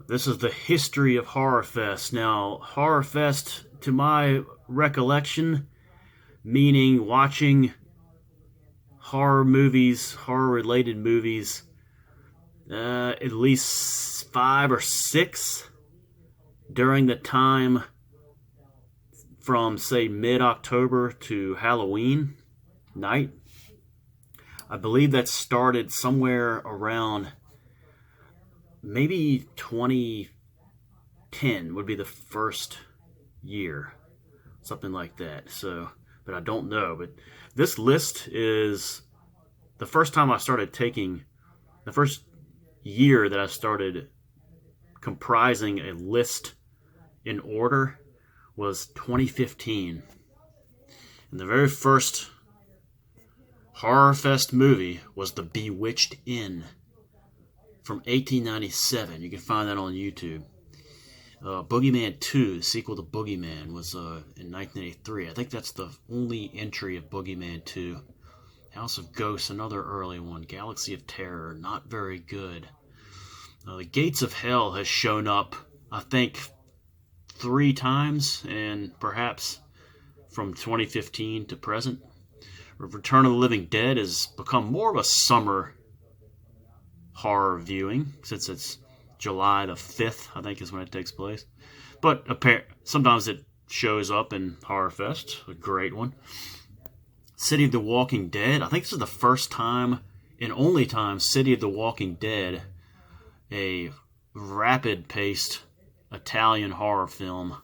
This is the history of Horrorfest. Now, Horrorfest, to my recollection, meaning watching horror movies, horror related movies, at least five or six during the time from, say, mid October to Halloween night. I believe that started somewhere around maybe 2010 would be the first year, something like that. So, but I don't know. But this list is the first time I started taking, the first year that I started comprising a list in order was 2015. And the very first Horrorfest movie was The Bewitched Inn from 1897. You can find that on YouTube. Boogeyman 2, the sequel to Boogeyman, was in 1983. I think that's the only entry of Boogeyman 2. House of Ghosts, another early one. Galaxy of Terror, not very good. The Gates of Hell has shown up, I think, 3 times, and perhaps from 2015 to present. Return of the Living Dead has become more of a summer horror viewing since it's July the 5th, I think is when it takes place. But sometimes it shows up in Horrorfest, a great one. City of the Walking Dead, I think this is the first time and only time City of the Walking Dead, a rapid-paced Italian horror film,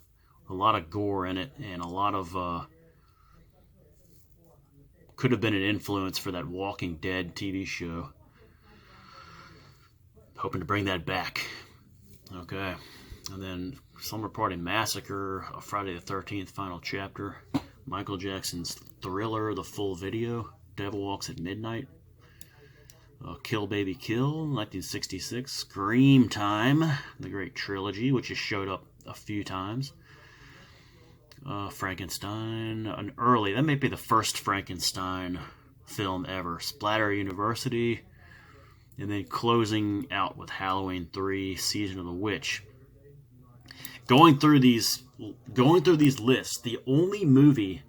a lot of gore in it, and a lot of could have been an influence for that Walking Dead TV show. Hoping to bring that back. Okay. And then Slumber Party Massacre, Friday the 13th final chapter, Michael Jackson's Thriller, the full video, Devil Walks at Midnight, Kill Baby Kill, 1966, Scream Time, the great trilogy, which has showed up a few times. Frankenstein, that may be the first Frankenstein film ever. Splatter University, and then closing out with Halloween 3, Season of the Witch. Going through these lists, the only movie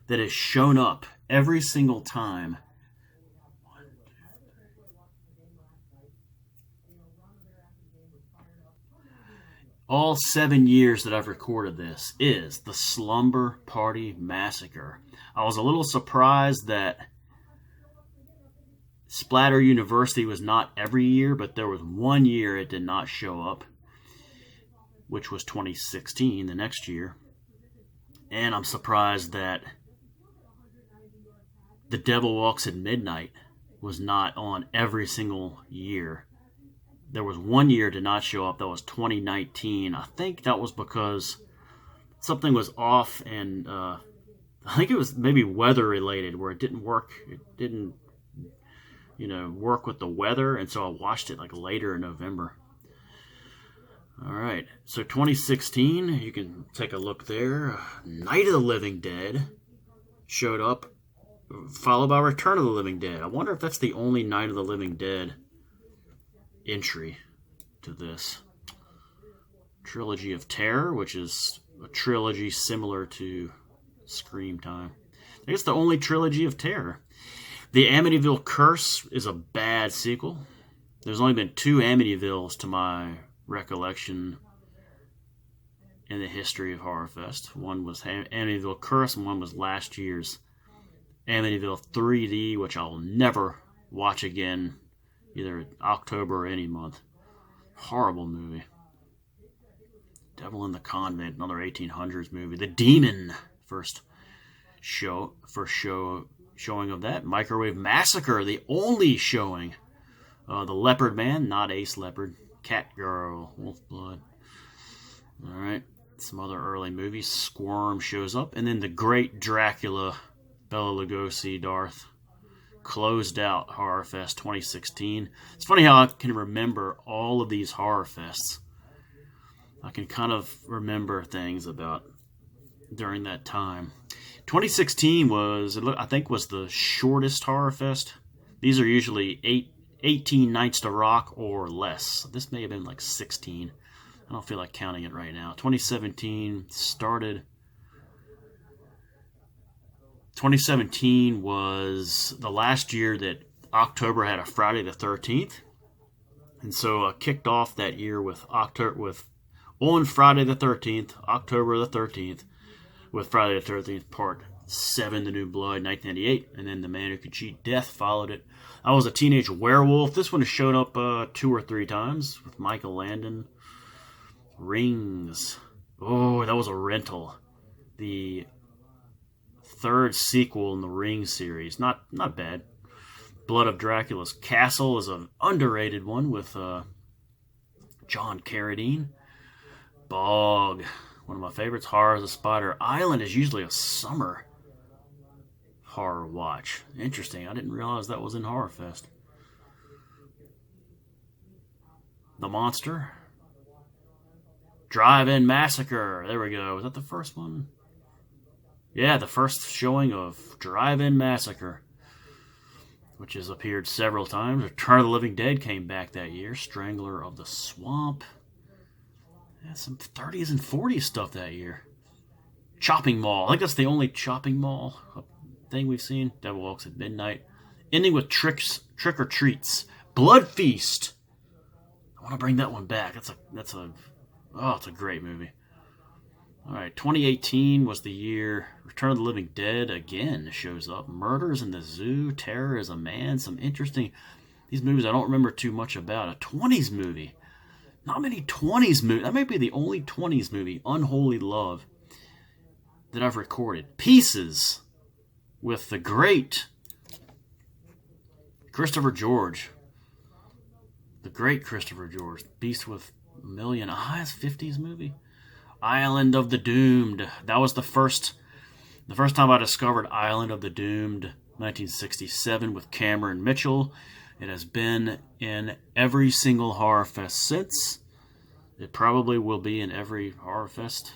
that has shown up every single time all 7 years that I've recorded this is the Slumber Party Massacre. I was a little surprised that Splatter University was not every year, but there was 1 year it did not show up, which was 2016, the next year. And I'm surprised that The Devil Walks at Midnight was not on every single year. There was 1 year did not show up. That was 2019. I think that was because something was off, and I think it was maybe weather related, where it didn't work. It didn't, work with the weather, and so I watched it like later in November. All right, so 2016, you can take a look there. Night of the Living Dead showed up, followed by Return of the Living Dead. I wonder if that's the only Night of the Living Dead entry to this. Trilogy of Terror, which is a trilogy similar to Scream Time. I think it's the only trilogy of terror. The Amityville Curse is a bad sequel. There's only been 2 Amityvilles to my recollection in the history of Horrorfest. One was Amityville Curse, and one was last year's Amityville 3D, which I'll never watch again, either October or any month. Horrible movie. Devil in the Convent, another 1800s movie. The Demon, first showing of that. Microwave Massacre, the only showing. The Leopard Man, not Ace Leopard. Cat Girl, Wolf Blood. Alright, some other early movies. Squirm shows up. And then the Great Dracula, Bela Lugosi, Darth. Closed out Horrorfest 2016. It's funny how I can remember all of these Horrorfests. I can kind of remember things about during that time. 2016 was the shortest Horrorfest. These are usually 18 Nights to Rock or less. This may have been like 16. I don't feel like counting it right now. 2017 started. 2017 was the last year that October had a Friday the 13th. And so I kicked off that year with on Friday the 13th, October the 13th, with Friday the 13th Part 7, The New Blood, 1998, and then The Man Who Could Cheat Death followed it. I was a teenage werewolf. This one has shown up 2 or 3 times with Michael Landon. Rings. Oh, that was a rental. The 3rd sequel in the Ring series. Not bad. Blood of Dracula's Castle is an underrated one with John Carradine. Bog, one of my favorites. Horror of the Spider Island is usually a summer horror watch. Interesting. I didn't realize that was in Horrorfest. The Monster. Drive-In Massacre. There we go. Was that the first one? Yeah, the first showing of Drive-In Massacre, which has appeared several times. Return of the Living Dead came back that year. Strangler of the Swamp. Yeah, some 30s and 40s stuff that year. Chopping Mall. I think that's the only Chopping Mall thing we've seen. Devil Walks at Midnight. Ending with Trick or Treats. Blood Feast. I want to bring that one back. It's a great movie. All right, 2018 was the year Return of the Living Dead again shows up. Murders in the Zoo, Terror is a Man, some interesting... These movies I don't remember too much about. A 20s movie. Not many 20s movies. That might be the only 20s movie, Unholy Love, that I've recorded. Pieces with the great Christopher George. The great Christopher George. Beast with a Million Eyes, 50s movie. Island of the Doomed. That was the first time I discovered Island of the Doomed, 1967, with Cameron Mitchell. It has been in every single Horrorfest since. It probably will be in every Horrorfest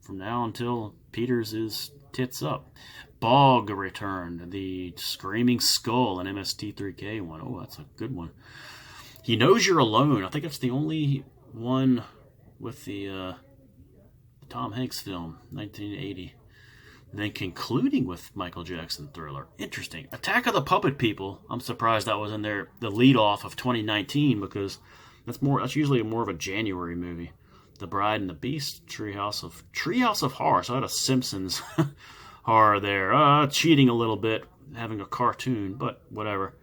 from now until Peters is tits up. Bog returned. The Screaming Skull, an MST3K one. Oh, that's a good one. He Knows You're Alone. I think it's the only one with the Tom Hanks film, 1980. And then concluding with Michael Jackson Thriller. Interesting. Attack of the Puppet People. I'm surprised that was in there, the lead off of 2019, because that's usually more of a January movie. The Bride and the Beast, Treehouse of Horror. So I had a Simpsons horror there. Cheating a little bit, having a cartoon, but whatever.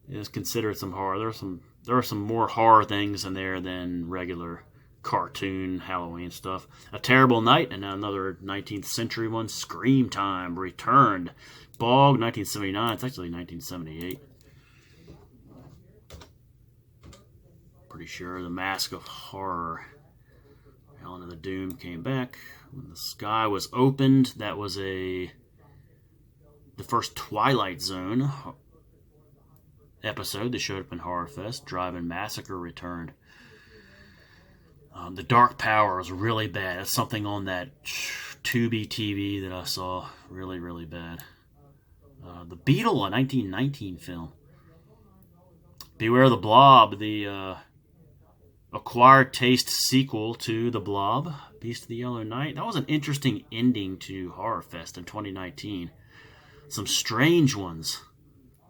It is considered some horror. There are some more horror things in there than regular cartoon Halloween stuff. A Terrible Night, and another 19th century one. Scream Time returned. Bog, 1979. It's actually 1978. Pretty sure. The Mask of Horror. Island of the Doom came back. When the Sky Was Opened, that was the first Twilight Zone episode that showed up in Horrorfest. Drive-In Massacre returned. The Dark Power was really bad. That's something on that Tubi TV that I saw. Really, really bad. The Beetle, a 1919 film. Beware the Blob, the Acquired Taste sequel to The Blob. Beast of the Yellow Night. That was an interesting ending to Horrorfest in 2019. Some strange ones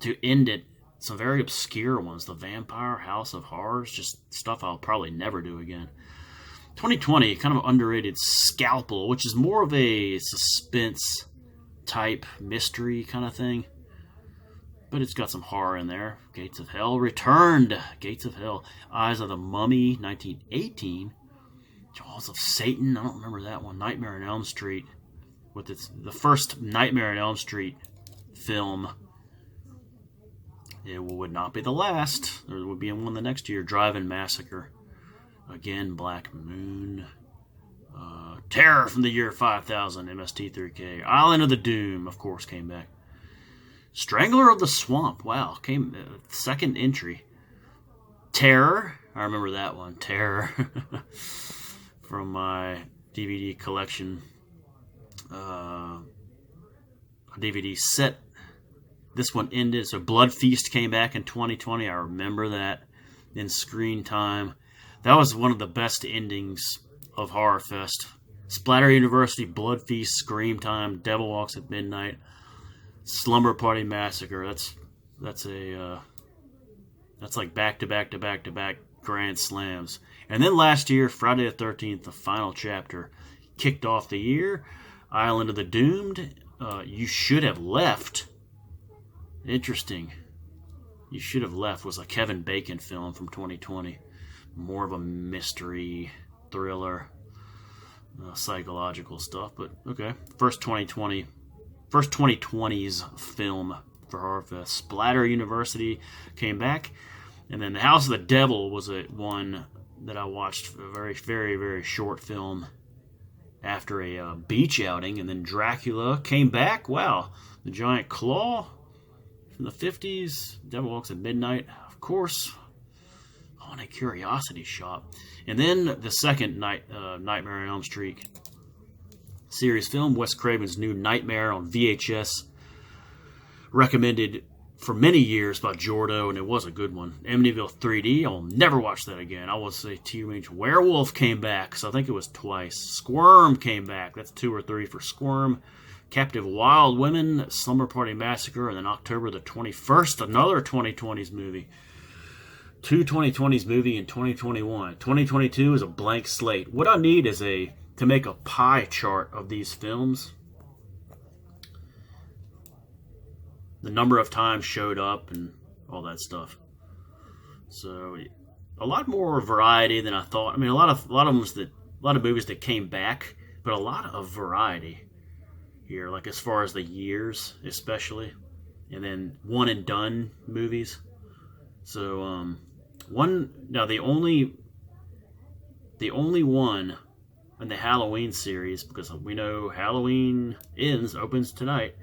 to end it. Some very obscure ones. The Vampire House of Horrors. Just stuff I'll probably never do again. 2020, kind of underrated Scalpel, which is more of a suspense type mystery kind of thing. But it's got some horror in there. Gates of Hell returned. Gates of Hell. Eyes of the Mummy, 1918. Jaws of Satan. I don't remember that one. Nightmare on Elm Street. With the first Nightmare on Elm Street film. It would not be the last. There would be one the next year. Drive-In Massacre. Again, Black Moon. Terror from the Year 5000, MST3K. Island of the Doom, of course, came back. Strangler of the Swamp, wow, came second entry. Terror, I remember that one. Terror. From my DVD collection. DVD set this one ended. So Blood Feast came back in 2020. I remember that in screen time. That was one of the best endings of Horrorfest. Splatter University, Blood Feast, Scream Time, Devil Walks at Midnight, Slumber Party Massacre. That's like back to back to back to back grand slams. And then last year, Friday the 13th, the final chapter, kicked off the year. Island of the Doomed. You Should Have Left. Interesting. You Should Have Left was a Kevin Bacon film from 2020. More of a mystery, thriller, psychological stuff. But okay. First 2020s film for Horrorfest. Splatter University came back. And then The House of the Devil was one that I watched, a very, very, very short film after a beach outing. And then Dracula came back. Wow. The Giant Claw from the 50s. Devil Walks at Midnight, of course. Haunted Curiosity Shop. And then the second Nightmare on Elm Street series film, Wes Craven's New Nightmare on VHS. Recommended for many years by Jordo, and it was a good one. Amityville 3D, I'll never watch that again. I will say Teenage Werewolf came back, so I think it was twice. Squirm came back, that's 2 or 3 for Squirm. Captive Wild Women, Slumber Party Massacre, and then October the 21st, another 2020s movie. 2 2020s movie in 2021. 2022 is a blank slate. What I need is to make a pie chart of these films. The number of times showed up and all that stuff. So a lot more variety than I thought. I mean, a lot of movies that came back, but a lot of variety here. Like as far as the years, especially, and then one and done movies. So the only one in the Halloween series, because we know Halloween opens tonight,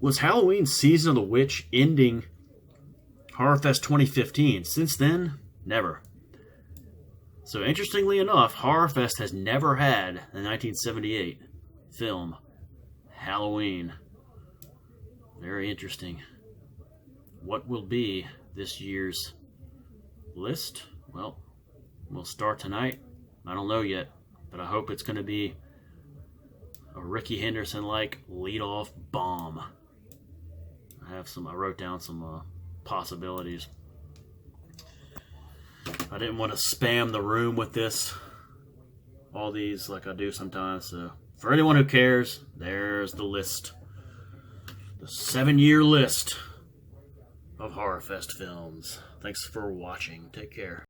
was Halloween Season of the Witch, ending Horrorfest 2015. Since then, never. So interestingly enough, Horrorfest has never had the 1978 film Halloween. Very interesting. What will be this year's list? Well, we'll start tonight. I don't know yet, but I hope it's going to be a Ricky Henderson-like lead-off bomb. I wrote down some possibilities. I didn't want to spam the room with all these like I do sometimes. So for anyone who cares, there's the list. The 7-year list of Horrorfest films. Thanks for watching. Take care.